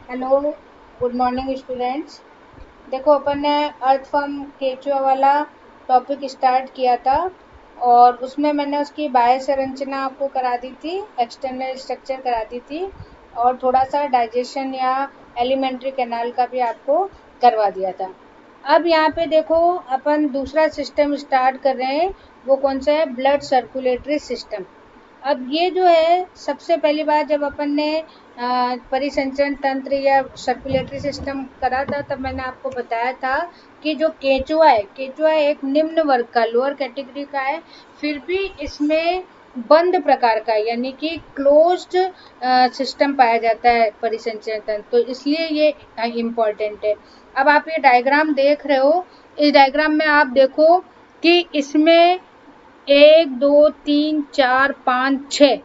Hello, good morning students. देखो अपन ने अर्थ form केचुआ वाला टॉपिक स्टार्ट किया था और उसमें मैंने उसकी बाह्य संरचना आपको करा दी थी, एक्सटर्नल स्ट्रक्चर करा दी थी और थोड़ा सा डाइजेशन या एलिमेंट्री कैनाल का भी आपको करवा दिया था। अब यहाँ पे देखो अपन दूसरा सिस्टम स्टार्ट कर रहे हैं, वो कौन सा है? Blood circulatory system. अब ये जो है सबसे पहली बार जब अपन ने परिसंचरण तंत्र या सर्कुलेटरी सिस्टम करा था तब मैंने आपको बताया था कि जो केचुआ एक निम्न वर्ग का, लोअर कैटेगरी का है, फिर भी इसमें बंद प्रकार का यानी कि क्लोज्ड सिस्टम पाया जाता है परिसंचरण तंत्र, तो इसलिए ये इम्पॉर्टेंट है। अब आप ये डायग्राम देख रहे हो, इस डायग्राम में आप देखो कि इसमें 1 2 3 4 5 6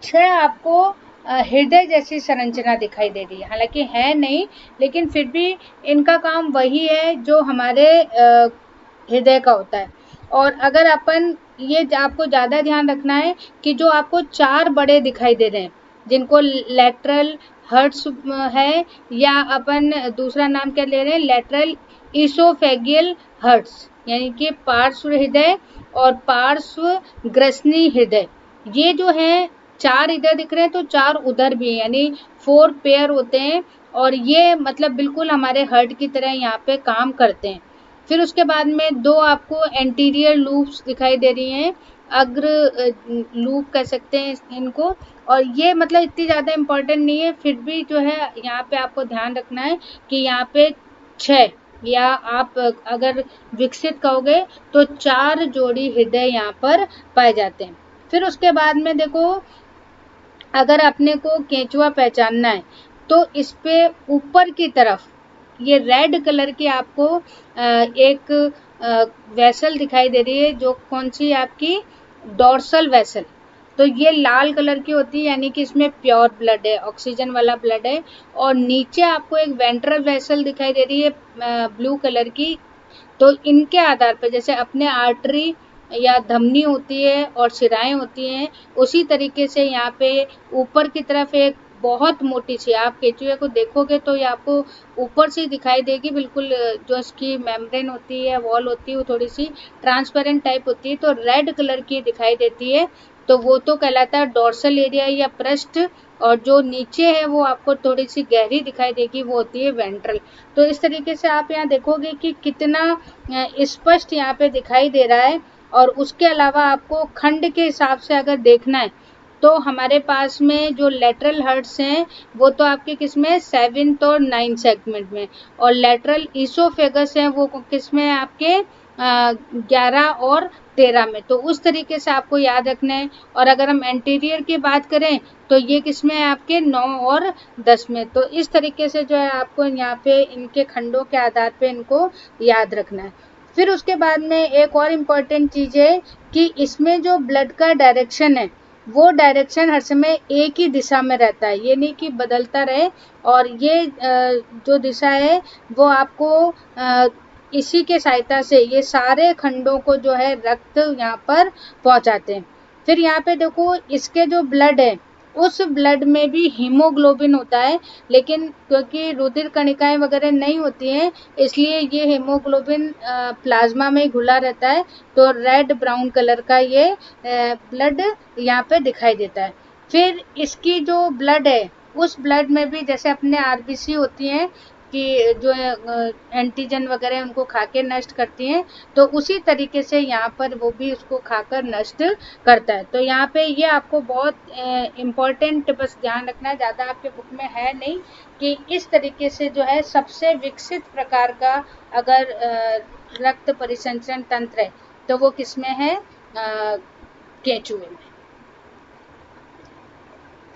छह आपको हृदय जैसी संरचना दिखाई दे रही है। हालांकि है नहीं, लेकिन फिर भी इनका काम वही है जो हमारे हृदय का होता है। और अगर अपन ये आपको ज़्यादा ध्यान रखना है कि जो आपको चार बड़े दिखाई दे रहे हैं जिनको लेटरल हर्ट्स है, या अपन दूसरा नाम क्या ले रहे हैं, लेटरल इसोफेगियल हर्ट्स, यानी कि पार्श्व हृदय और पार्श्व ग्रसनी हृदय, ये जो है चार इधर दिख रहे हैं तो चार उधर भी है, यानी 4 पेयर होते हैं और ये मतलब बिल्कुल हमारे हर्ट की तरह यहाँ पे काम करते हैं। फिर उसके बाद में दो आपको एंटीरियर लूप्स दिखाई दे रही हैं, अग्र लूप कह सकते हैं इनको, और ये मतलब इतनी ज़्यादा इम्पोर्टेंट नहीं है, फिर भी जो है यहाँ पे आपको ध्यान रखना है कि यहाँ पे 6 या आप अगर विकसित कहोगे तो 4 जोड़ी हृदय यहाँ पर पाए जाते हैं। फिर उसके बाद में देखो, अगर अपने को केंचुआ पहचानना है तो इस पे ऊपर की तरफ ये रेड कलर की आपको एक वेसल दिखाई दे रही है, जो कौन सी आपकी डोर्सल वेसल। तो ये लाल कलर की होती है, यानी कि इसमें प्योर ब्लड है, ऑक्सीजन वाला ब्लड है। और नीचे आपको एक वेंट्रल वेसल दिखाई दे रही है ब्लू कलर की। तो इनके आधार पर जैसे अपने आर्टरी या धमनी होती है और शिराएं होती हैं, उसी तरीके से यहाँ पे ऊपर की तरफ एक बहुत मोटी सी, आप केचुए को देखोगे तो ये आपको ऊपर से दिखाई देगी बिल्कुल, जो इसकी मेम्ब्रेन होती है, वॉल होती है, वो थोड़ी सी ट्रांसपेरेंट टाइप होती है, तो रेड कलर की दिखाई देती है। तो वो तो कहलाता है डोर्सल एरिया या पृष्ठ, और जो नीचे है वो आपको थोड़ी सी गहरी दिखाई देगी, वो होती है वेंट्रल। तो इस तरीके से आप यहाँ देखोगे कि कितना स्पष्ट यहाँ पे दिखाई दे रहा है। और उसके अलावा आपको खंड के हिसाब से अगर देखना है तो हमारे पास में जो लेटरल हर्ट्स हैं वो तो आपके किस में, 7th और 9th सेगमेंट में, और लेटरल इसोफेगस हैं वो किस में, आपके 11 और 13 में। तो उस तरीके से आपको याद रखना है। और अगर हम एंटीरियर की बात करें तो ये किस में है, आपके 9 और 10 में। तो इस तरीके से जो है आपको यहाँ पे इनके खंडों के आधार पे इनको याद रखना है। फिर उसके बाद में एक और इम्पॉर्टेंट चीज़ है कि इसमें जो ब्लड का डायरेक्शन है वो डायरेक्शन हर समय एक ही दिशा में रहता है, ये नहीं कि बदलता रहे। और ये जो दिशा है वो आपको इसी के सहायता से ये सारे खंडों को जो है रक्त यहाँ पर पहुँचाते हैं। फिर यहाँ पे देखो इसके जो ब्लड है उस ब्लड में भी हीमोग्लोबिन होता है, लेकिन क्योंकि रुधिर कणिकाएं वगैरह नहीं होती हैं इसलिए ये हीमोग्लोबिन प्लाज्मा में घुला रहता है, तो रेड ब्राउन कलर का ये ब्लड यहाँ पे दिखाई देता है। फिर इसकी जो ब्लड है उस ब्लड में भी जैसे अपने आरबीसी होती हैं कि जो एंटीजन वगैरह उनको खा के नष्ट करती हैं, तो उसी तरीके से यहाँ पर वो भी उसको खाकर नष्ट करता है। तो यहाँ पे ये आपको बहुत इम्पोर्टेंट बस ध्यान रखना है, ज़्यादा आपके बुक में है नहीं, कि इस तरीके से जो है सबसे विकसित प्रकार का अगर रक्त परिसंचरण तंत्र है तो वो किस में है, केंचुए में।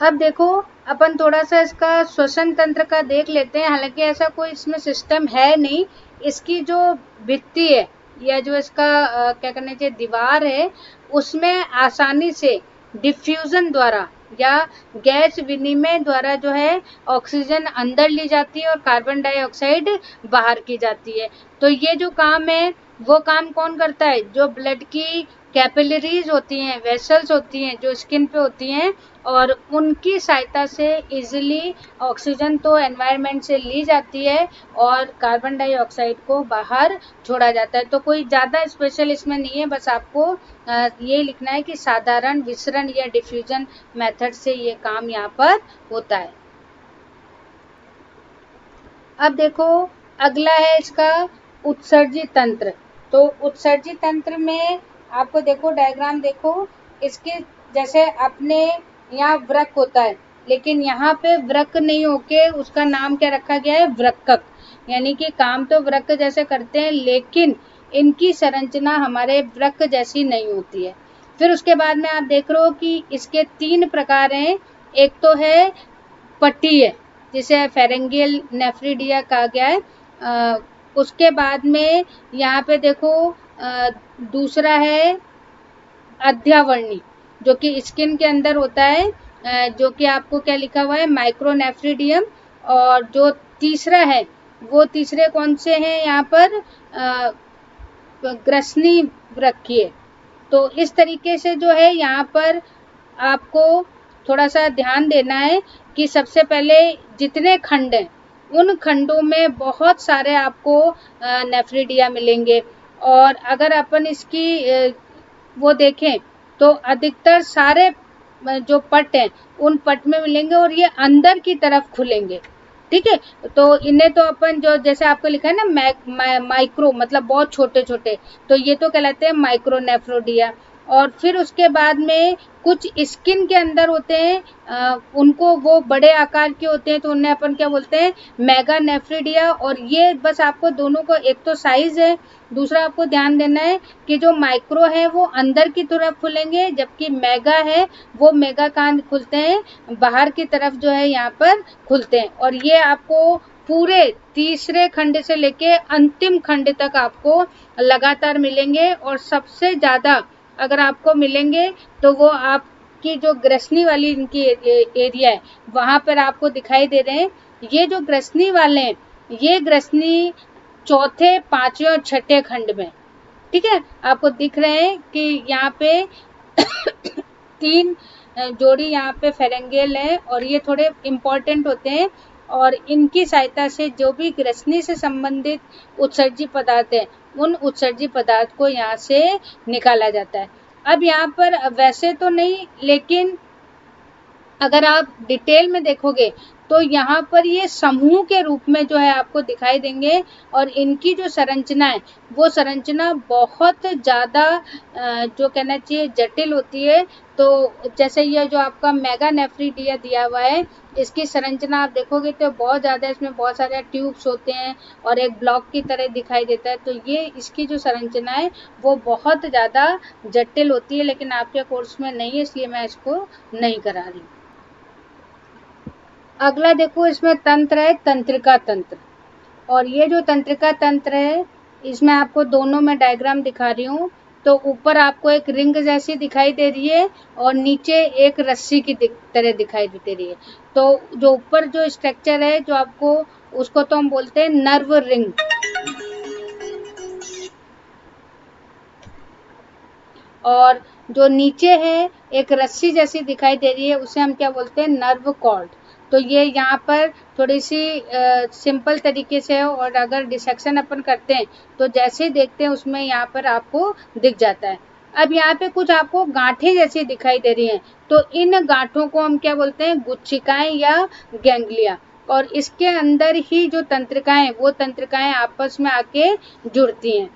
अब देखो अपन थोड़ा सा इसका श्वसन तंत्र का देख लेते हैं। हालांकि ऐसा कोई इसमें सिस्टम है नहीं, इसकी जो भित्ति है या जो इसका क्या करना चाहिए, दीवार है, उसमें आसानी से डिफ्यूजन द्वारा या गैस विनिमय द्वारा जो है ऑक्सीजन अंदर ली जाती है और कार्बन डाइऑक्साइड बाहर की जाती है। तो ये जो काम है वो काम कौन करता है, जो ब्लड की कैपिलरीज होती हैं, वेसल्स होती हैं जो स्किन पे होती हैं, और उनकी सहायता से इजीली ऑक्सीजन तो एनवायरनमेंट से ली जाती है और कार्बन डाइऑक्साइड को बाहर छोड़ा जाता है। तो कोई ज़्यादा स्पेशल इसमें नहीं है, बस आपको ये लिखना है कि साधारण विसरण या डिफ्यूजन मेथड से ये काम यहाँ पर होता है। अब देखो अगला है इसका उत्सर्जी तंत्र। तो उत्सर्जी तंत्र में आपको देखो डायग्राम देखो, इसके जैसे अपने यहाँ वृक्क होता है, लेकिन यहाँ पे वृक्क नहीं होके उसका नाम क्या रखा गया है, वृक्कक, यानी कि काम तो वृक्क जैसे करते हैं लेकिन इनकी संरचना हमारे वृक्क जैसी नहीं होती है। फिर उसके बाद में आप देख रहे हो कि इसके 3 प्रकार हैं। एक तो है पट्टी है जिसे फेरेंगियल नेफ्रिडिया कहा गया है। उसके बाद में यहाँ पे देखो दूसरा है अध्यावर्णी जो कि स्किन के अंदर होता है, जो कि आपको क्या लिखा हुआ है, माइक्रोनेफ्रिडियम। और जो तीसरा है वो तीसरे कौन से हैं यहाँ पर, ग्रसनी वृक्क है। तो इस तरीके से जो है यहाँ पर आपको थोड़ा सा ध्यान देना है कि सबसे पहले जितने खंड हैं उन खंडों में बहुत सारे आपको नेफ्रिडिया मिलेंगे, और अगर अपन इसकी वो देखें तो अधिकतर सारे जो पट हैं उन पट में मिलेंगे और ये अंदर की तरफ खुलेंगे। ठीक है, तो इन्हें तो अपन जो जैसे आपको लिखा है ना माइक्रो मतलब बहुत छोटे छोटे, तो ये तो कहलाते हैं माइक्रोनेफ्रोडिया। और फिर उसके बाद में कुछ स्किन के अंदर होते हैं, उनको वो बड़े आकार के होते हैं तो उन्हें अपन क्या बोलते हैं, मेगा नेफ्रिडिया। और ये बस आपको दोनों को, एक तो साइज है, दूसरा आपको ध्यान देना है कि जो माइक्रो है वो अंदर की तरफ खुलेंगे, जबकि मेगा है वो मेगा कान खुलते हैं बाहर की तरफ जो है यहाँ पर खुलते हैं। और ये आपको पूरे तीसरे खंड से लेके अंतिम खंड तक आपको लगातार मिलेंगे, और सबसे ज़्यादा अगर आपको मिलेंगे तो वो आपकी जो ग्रसनी वाली इनकी एरिया है वहाँ पर आपको दिखाई दे रहे हैं। ये जो ग्रसनी वाले हैं ये ग्रसनी चौथे, पांचवें और छठे खंड में, ठीक है, आपको दिख रहे हैं कि यहाँ पे 3 जोड़ी यहाँ पे फेरेंगियल है और ये थोड़े इम्पोर्टेंट होते हैं, और इनकी सहायता से जो भी ग्रसनी से संबंधित उत्सर्जी पदार्थ है उन उत्सर्जी पदार्थ को यहाँ से निकाला जाता है। अब यहाँ पर वैसे तो नहीं, लेकिन अगर आप डिटेल में देखोगे तो यहाँ पर ये समूह के रूप में जो है आपको दिखाई देंगे, और इनकी जो संरचना है वो संरचना बहुत ज़्यादा जो कहना चाहिए जटिल होती है। तो जैसे ये जो आपका मेगा नेफ्रिडिया दिया हुआ है इसकी संरचना आप देखोगे तो बहुत ज़्यादा, इसमें बहुत सारे ट्यूब्स होते हैं और एक ब्लॉक की तरह दिखाई देता है। तो ये इसकी जो संरचना है वो बहुत ज़्यादा जटिल होती है, लेकिन आपके कोर्स में नहीं है इसलिए मैं इसको नहीं करा रही। अगला देखो इसमें तंत्र है तंत्रिका तंत्र, और ये जो तंत्रिका तंत्र है इसमें आपको दोनों में डायग्राम दिखा रही हूँ। तो ऊपर आपको एक रिंग जैसी दिखाई दे रही है और नीचे एक रस्सी की तरह दिखाई दे रही है। तो जो ऊपर जो स्ट्रक्चर है जो आपको, उसको तो हम बोलते हैं नर्व रिंग, और जो नीचे है एक रस्सी जैसी दिखाई दे रही है उसे हम क्या बोलते हैं, नर्व कॉर्ड। तो ये यहाँ पर थोड़ी सी सिंपल तरीके से है, और अगर डिसेक्शन अपन करते हैं तो जैसे देखते हैं उसमें यहाँ पर आपको दिख जाता है। अब यहाँ पे कुछ आपको गांठें जैसी दिखाई दे रही हैं, तो इन गांठों को हम क्या बोलते हैं, गुच्छिकाएं या गैंग्लिया। और इसके अंदर ही जो तंत्रिकाएं, वो तंत्रिकाएं आपस में आके जुड़ती हैं।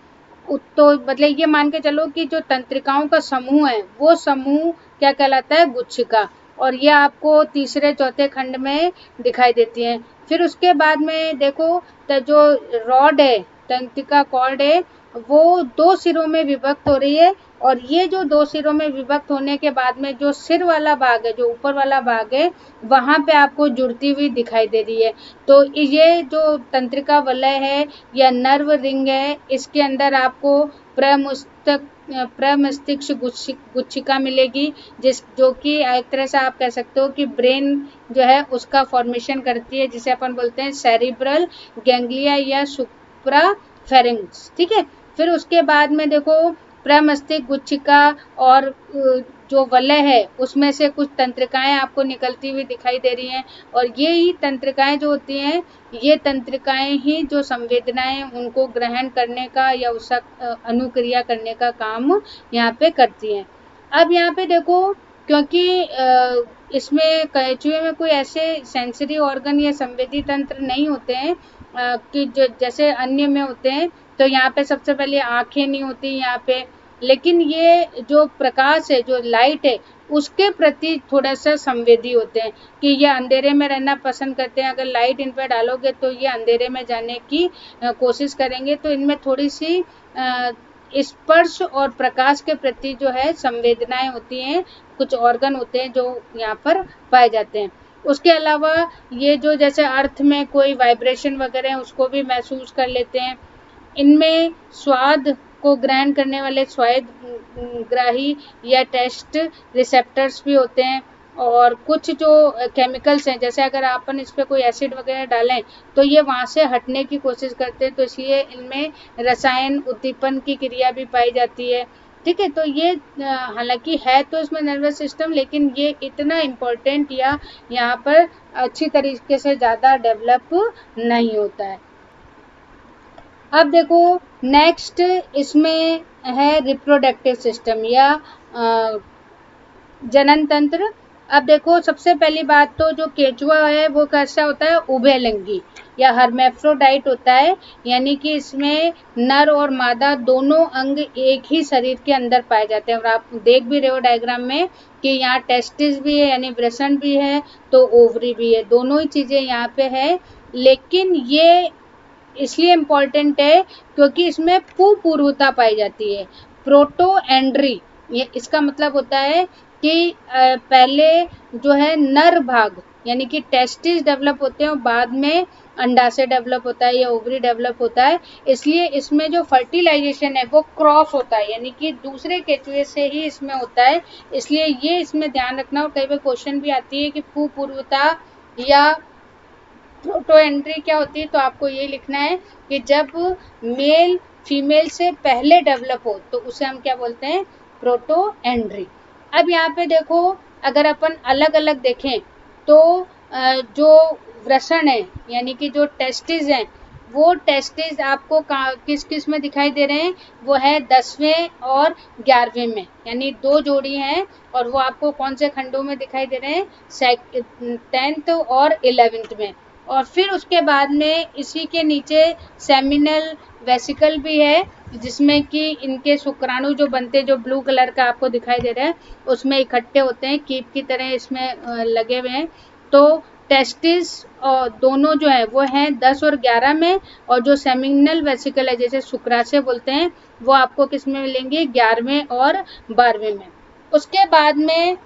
तो मतलब ये मान के चलो कि जो तंत्रिकाओं का समूह है वो समूह क्या कहलाता है, गुच्छिका, और ये आपको तीसरे चौथे खंड में दिखाई देती हैं। फिर उसके बाद में देखो तो जो रॉड है, तंत्रिका कॉर्ड है, वो 2 सिरों में विभक्त हो रही है, और ये जो 2 सिरों में विभक्त होने के बाद में जो सिर वाला भाग है, जो ऊपर वाला भाग है, वहाँ पे आपको जुड़ती हुई दिखाई दे रही है। तो ये जो तंत्रिका वलय है या नर्व रिंग है, इसके अंदर आपको प्रमस्तिष्क गुच्छिका मिलेगी, जो कि एक तरह से आप कह सकते हो कि ब्रेन जो है उसका फॉर्मेशन करती है, जिसे अपन बोलते हैं सेरिब्रल गैंग्लिया या सुप्रा फेरिंग्स। ठीक है, फिर उसके बाद में देखो प्रमस्तिष्क गुच्छिका और जो वलय है उसमें से कुछ तंत्रिकाएं आपको निकलती हुई दिखाई दे रही हैं, और ये ही तंत्रिकाएं जो होती हैं, ये तंत्रिकाएं ही जो संवेदनाएं उनको ग्रहण करने का या उसका अनुक्रिया करने का काम यहाँ पे करती हैं। अब यहाँ पे देखो, क्योंकि इसमें केंचुए में कोई ऐसे सेंसरी ऑर्गन या संवेदी तंत्र नहीं होते हैं कि जैसे अन्य में होते हैं, तो यहाँ पे सबसे पहले आंखें नहीं होती यहाँ पे, लेकिन ये जो प्रकाश है, जो लाइट है, उसके प्रति थोड़ा सा संवेदी होते हैं कि ये अंधेरे में रहना पसंद करते हैं। अगर लाइट इन पर डालोगे तो ये अंधेरे में जाने की कोशिश करेंगे। तो इनमें थोड़ी सी स्पर्श और प्रकाश के प्रति जो है संवेदनाएं होती हैं, कुछ ऑर्गन होते हैं जो यहाँ पर पाए जाते हैं। उसके अलावा ये जो जैसे अर्थ में कोई वाइब्रेशन वगैरह है उसको भी महसूस कर लेते हैं। इनमें स्वाद को ग्रहण करने वाले स्वाद ग्राही या टेस्ट रिसेप्टर्स भी होते हैं, और कुछ जो केमिकल्स हैं, जैसे अगर अपन इस पर कोई एसिड वगैरह डालें तो ये वहाँ से हटने की कोशिश करते हैं, तो इसलिए इनमें रसायन उद्दीपन की क्रिया भी पाई जाती है। ठीक है, तो ये हालांकि है तो इसमें नर्वस सिस्टम, लेकिन ये इतना इम्पोर्टेंट या यहाँ पर अच्छी तरीके से ज़्यादा डेवलप नहीं होता है। अब देखो नेक्स्ट इसमें है रिप्रोडक्टिव सिस्टम या जनन तंत्र। अब देखो सबसे पहली बात तो जो केंचुआ है वो कैसा होता है, उभयलिंगी या हर्मेफ्रोडाइट होता है, यानी कि इसमें नर और मादा दोनों अंग एक ही शरीर के अंदर पाए जाते हैं। और आप देख भी रहे हो डायग्राम में कि यहाँ टेस्टिस भी है यानी वृषण भी है, तो ओवरी भी है, दोनों ही चीज़ें यहाँ पे है। लेकिन ये इसलिए इम्पॉर्टेंट है क्योंकि इसमें पूर्वता पाई जाती है, प्रोटोएंड्री। ये इसका मतलब होता है कि पहले जो है नर भाग यानी कि टेस्टिस डेवलप होते हैं और बाद में अंडाशय डेवलप होता है या ओवरी डेवलप होता है। इसलिए इसमें जो फर्टिलाइजेशन है वो क्रॉस होता है, यानी कि दूसरे केंचुए से ही इसमें होता है। इसलिए ये इसमें ध्यान रखना। और कई बार क्वेश्चन भी आती है कि पूर्वता या प्रोटोएंट्री क्या होती है, तो आपको ये लिखना है कि जब मेल फीमेल से पहले डेवलप हो तो उसे हम क्या बोलते हैं, प्रोटोएंट्री। अब यहाँ पे देखो अगर अपन अलग अलग देखें तो जो वृषण है यानी कि जो टेस्टिस हैं, वो टेस्टिस आपको किस किस में दिखाई दे रहे हैं, वो है 10वें और 11वें में, यानी 2 जोड़ी हैं। और वो आपको कौन से खंडों में दिखाई दे रहे हैं, 10th और 11th में। और फिर उसके बाद में इसी के नीचे सेमिनल वेसिकल भी है, जिसमें कि इनके शुक्राणु जो बनते हैं, जो ब्लू कलर का आपको दिखाई दे रहा है, उसमें इकट्ठे होते हैं, कीप की तरह इसमें लगे हुए हैं। तो टेस्टिस और दोनों जो है वो हैं 10 और 11 में, और जो सेमिनल वेसिकल है जैसे शुक्राशय बोलते हैं, वो आपको किस में मिलेंगे, 11वें और 12वें में। उसके बाद में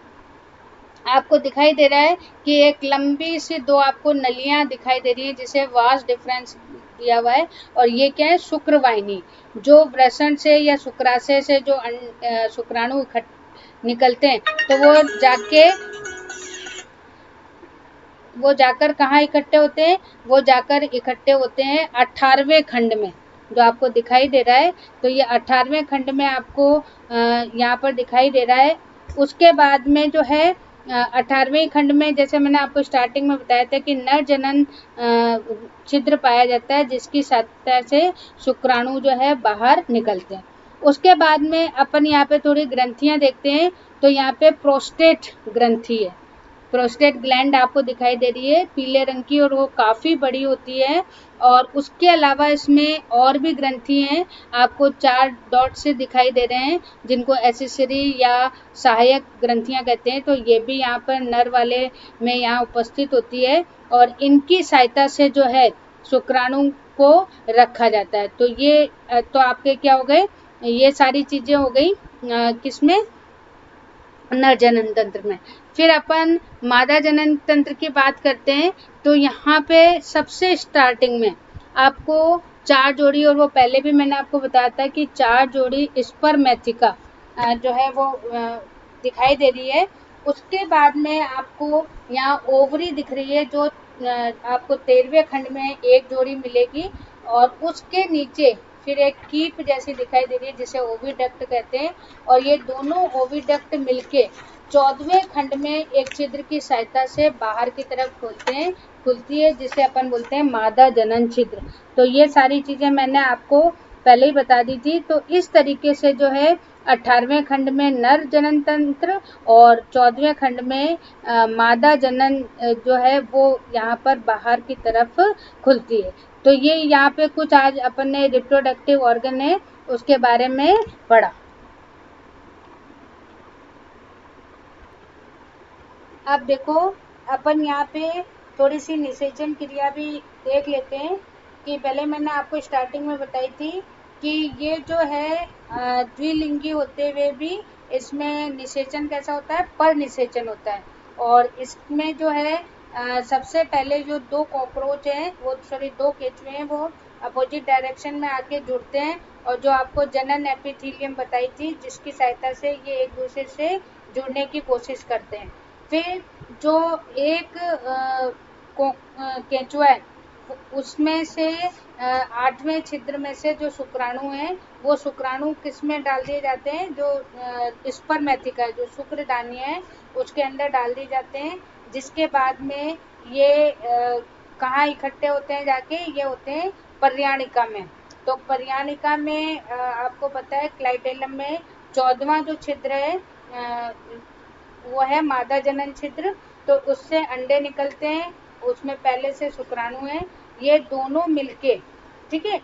आपको दिखाई दे रहा है कि एक लंबी सी 2 आपको नलियां दिखाई दे रही है जिसे वास्ट डिफरेंस दिया हुआ है, और ये क्या है, शुक्रवाहिनी। जो वृषण से या शुक्राशय से जो शुक्राणु निकलते हैं तो वो जाकर कहाँ इकट्ठे होते हैं, वो जाकर इकट्ठे होते हैं 18वें खंड में, जो आपको दिखाई दे रहा है। तो ये 18वें खंड में आपको यहाँ पर दिखाई दे रहा है। उसके बाद में जो है 18वें खंड में, जैसे मैंने आपको स्टार्टिंग में बताया था कि नर जनन छिद्र पाया जाता है जिसकी सतह से शुक्राणु जो है बाहर निकलते हैं। उसके बाद में अपन यहाँ पे थोड़ी ग्रंथियाँ देखते हैं। तो यहाँ पे प्रोस्टेट ग्रंथि है, प्रोस्टेट ग्लैंड आपको दिखाई दे रही है पीले रंग की, और वो काफ़ी बड़ी होती है। और उसके अलावा इसमें और भी ग्रंथि हैं, आपको 4 डॉट से दिखाई दे रहे हैं, जिनको एसेसरी या सहायक ग्रंथियां कहते हैं। तो ये भी यहाँ पर नर वाले में यहाँ उपस्थित होती है, और इनकी सहायता से जो है शुक्राणु को रखा जाता है। तो ये तो आपके क्या हो गए, ये सारी चीज़ें हो गई किसमें, नर जनन तंत्र में। फिर अपन मादा जनन तंत्र की बात करते हैं। तो यहाँ पे सबसे स्टार्टिंग में आपको 4 जोड़ी, और वो पहले भी मैंने आपको बताया था कि 4 जोड़ी स्पर्मेथिका जो है वो दिखाई दे रही है। उसके बाद में आपको यहाँ ओवरी दिख रही है, जो आपको 13वें खंड में एक जोड़ी मिलेगी, और उसके नीचे फिर एक कीप जैसी दिखाई दे रही है जिसे ओविडक्ट कहते हैं, और ये दोनों ओविडक्ट मिलके 14वें खंड में एक छिद्र की सहायता से बाहर की तरफ खुलती है जिसे अपन बोलते हैं मादा जनन छिद्र। तो ये सारी चीजें मैंने आपको पहले ही बता दी थी। तो इस तरीके से जो है 18वें खंड में नर जनन तंत्र और 14वें खंड में मादा जनन जो है वो यहाँ पर बाहर की तरफ खुलती है। तो ये यहाँ पे कुछ आज अपन ने रिप्रोडक्टिव ऑर्गन है उसके बारे में पढ़ा। अब देखो अपन यहाँ पे थोड़ी सी निषेचन क्रिया भी देख लेते हैं कि पहले मैंने आपको स्टार्टिंग में बताई थी कि ये जो है द्विलिंगी होते हुए भी इसमें निषेचन कैसा होता है, पर निषेचन होता है। और इसमें जो है सबसे पहले जो दो कॉकरोच हैं वो दो केंचुए हैं वो अपोजिट डायरेक्शन में आके जुड़ते हैं, और जो आपको जनन एपिथेलियम बताई थी जिसकी सहायता से ये एक दूसरे से जुड़ने की कोशिश करते हैं। फिर जो एक केंचुआ है उसमें से 8वें छिद्र में से जो शुक्राणु है वो शुक्राणु किस में डाल दिए जाते हैं, जो स्पर्मेथिका है जो शुक्रदानी है उसके अंदर डाल दिए जाते हैं, जिसके बाद में ये कहाँ इकट्ठे होते हैं जाके, ये होते हैं पर्याणिका में। तो पर्याणिका में आपको पता है क्लाइटेलम में 14वां जो छिद्र है वो है मादा जनन छिद्र। तो उससे अंडे निकलते हैं, उसमें पहले से शुक्राणु है, ये दोनों मिलके ठीक है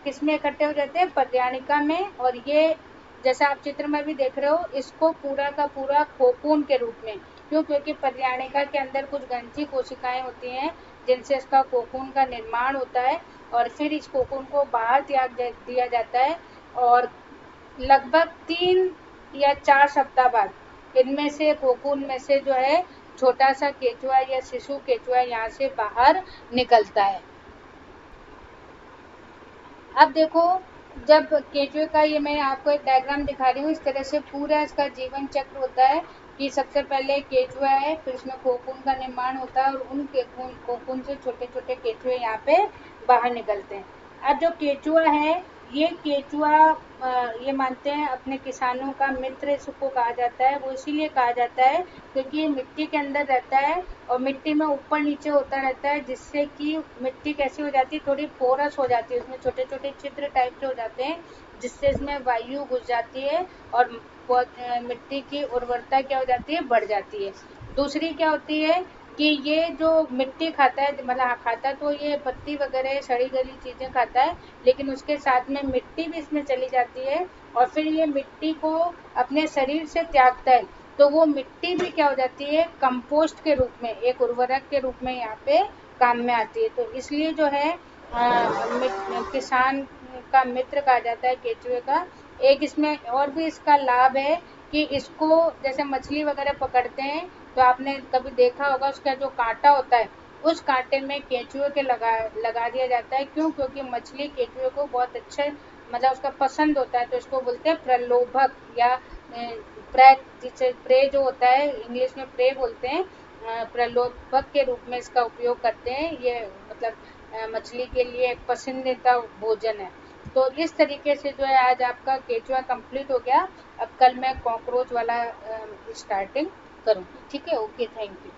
किस में इकट्ठे हो जाते हैं, पर्याणिका में। और ये जैसा आप चित्र में भी देख रहे हो इसको पूरा का पूरा कोकून के रूप में, क्यों, क्योंकि पर्याणिका के अंदर कुछ ग्रंथि कोशिकाएं होती हैं जिनसे इसका कोकून का निर्माण होता है, और फिर इस कोकून को बाहर त्याग दिया जाता है, और लगभग 3 या 4 सप्ताह बाद इनमें से कोकून में से जो है छोटा सा केंचुआ या शिशु केंचुआ यहाँ से बाहर निकलता है। अब देखो जब केंचुए का, ये मैं आपको एक डायग्राम दिखा रही हूँ, इस तरह से पूरा इसका जीवन चक्र होता है कि सबसे पहले केंचुआ है, फिर उसमें कोकून का निर्माण होता है और उन कोकून से छोटे छोटे केंचुए यहाँ पे बाहर निकलते हैं। अब जो केंचुआ है ये केंचुआ ये मानते हैं अपने किसानों का मित्र इसको कहा जाता है। वो इसीलिए कहा जाता है क्योंकि ये मिट्टी के अंदर रहता है और मिट्टी में ऊपर नीचे होता रहता है, जिससे कि मिट्टी कैसी हो जाती है, थोड़ी पोरस हो जाती है, उसमें छोटे छोटे छिद्र टाइप के हो जाते हैं जिससे इसमें वायु घुस जाती है और मिट्टी की उर्वरता क्या हो जाती है, बढ़ जाती है। दूसरी क्या होती है कि ये जो मिट्टी खाता है, मतलब खाता तो ये पत्ती वगैरह सड़ी गली चीज़ें खाता है, लेकिन उसके साथ में मिट्टी भी इसमें चली जाती है और फिर ये मिट्टी को अपने शरीर से त्यागता है, तो वो मिट्टी भी क्या हो जाती है, कंपोस्ट के रूप में, एक उर्वरक के रूप में यहाँ पे काम में आती है। तो इसलिए जो है किसान का मित्र कहा जाता है केंचुए का। एक इसमें और भी इसका लाभ है कि इसको जैसे मछली वगैरह पकड़ते हैं तो आपने कभी देखा होगा उसका जो कांटा होता है उस कांटे में केंचुए के लगा दिया जाता है। क्यों, क्योंकि मछली केंचुए को बहुत अच्छे, मतलब उसका पसंद होता है, तो इसको बोलते हैं प्रलोभक या प्रे, जिसे प्रे जो होता है इंग्लिश में प्रे बोलते हैं, प्रलोभक के रूप में इसका उपयोग करते हैं। ये मतलब मछली के लिए एक पसंदीदा भोजन है। तो इस तरीके से जो है आज आपका केंचुआ कंप्लीट हो गया। अब कल मैं कॉकरोच वाला स्टार्टिंग करूँगी। ठीक है, ओके, थैंक यू।